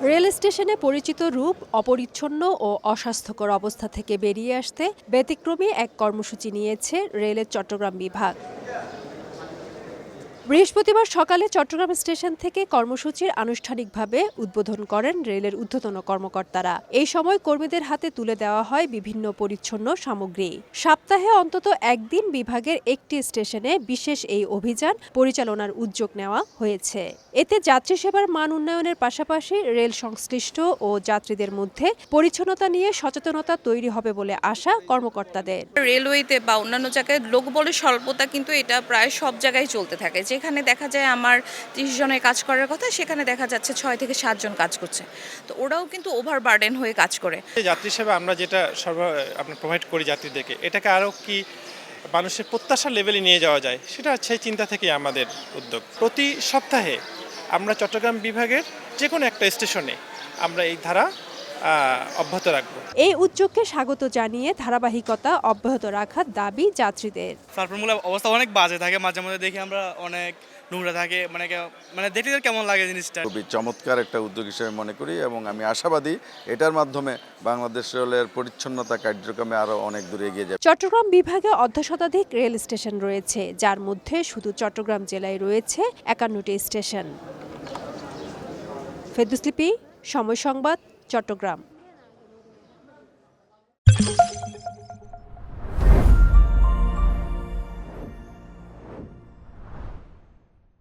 Rail স্টেশনে পরিচিত রূপ অপরিচ্ছন্ন ও অস্বাস্থ্যকর অবস্থা থেকে বেরিয়ে আসতে ব্যতিক্রমী এক কর্মসূচি নিয়েছে রেলের চট্টগ্রাম বিভাগ। বৃহস্পতিবার সকালে চট্টগ্রাম স্টেশন থেকে কর্মসূচির আনুষ্ঠানিকভাবে উদ্বোধন করেন রেলের ঊর্ধ্বতন কর্মকর্তারা। এই সময় কর্মীদের হাতে তুলে দেওয়া হয় বিভিন্ন পরিচ্ছন্ন সামগ্রী। সপ্তাহে অন্তত একদিন বিভাগের একটি স্টেশনে বিশেষ এই অভিযান পরিচালনার উদ্যোগ নেওয়া হয়েছে। এতে যাত্রী সেবার মান উন্নয়নের পাশাপাশি রেল সংশ্লিষ্ট ও যাত্রীদের মধ্যে পরিচ্ছন্নতা নিয়ে সচেতনতা তৈরি হবে বলে আশা কর্মকর্তাদের। রেলওয়েতে বা অন্যান্য জায়গায় লোকবলের স্বল্পতা, কিন্তু এটা প্রায় সব জায়গায় চলতে থাকে। যেখানে দেখা যায় আমার ৩০ জনের কাজ করার কথা, সেখানে দেখা যাচ্ছে ৬ থেকে ৭ জন কাজ করছে। তো ওরাও কিন্তু ওভারবার্ডেন হয়ে কাজ করে। যাত্রী সেবা আমরা যেটা আপনার প্রোভাইড করি যাত্রীদেরকে, এটাকে আরও কি মানুষের প্রত্যাশার লেভেলে নিয়ে যাওয়া যায়, সেটা সেই চিন্তা থেকেই আমাদের উদ্যোগ। প্রতি সপ্তাহে আমরা চট্টগ্রাম বিভাগের যে কোনো একটা স্টেশনে আমরা এই ধারা অব্যাহত রাখবো। এই উদ্যোগকে স্বাগত জানিয়ে ধারাবাহিকতা অব্যাহত রাখার দাবি যাত্রীদের। সারফুলমূল অবস্থা অনেক বাজে থাকে, মাঝে মধ্যে দেখি আমরা অনেক নোংরা থাকে, মানে দেখতে কেমন লাগে জিনিসটা। খুবই চমৎকার একটা উদ্যোগ হিসেবে মনে করি এবং আমি আশাবাদী এটার মাধ্যমে বাংলাদেশ রেলের পরিচ্ছন্নতা কার্যক্রমে আরও অনেক দূরে এগিয়ে যাবে। চট্টগ্রাম বিভাগে অর্ধশতাধিক রেল স্টেশন রয়েছে, যার মধ্যে শুধু চট্টগ্রাম জেলায় রয়েছে ৫১টি স্টেশন। ফেরদৌস লিপি, সময় সংবাদ, চট্টগ্রাম।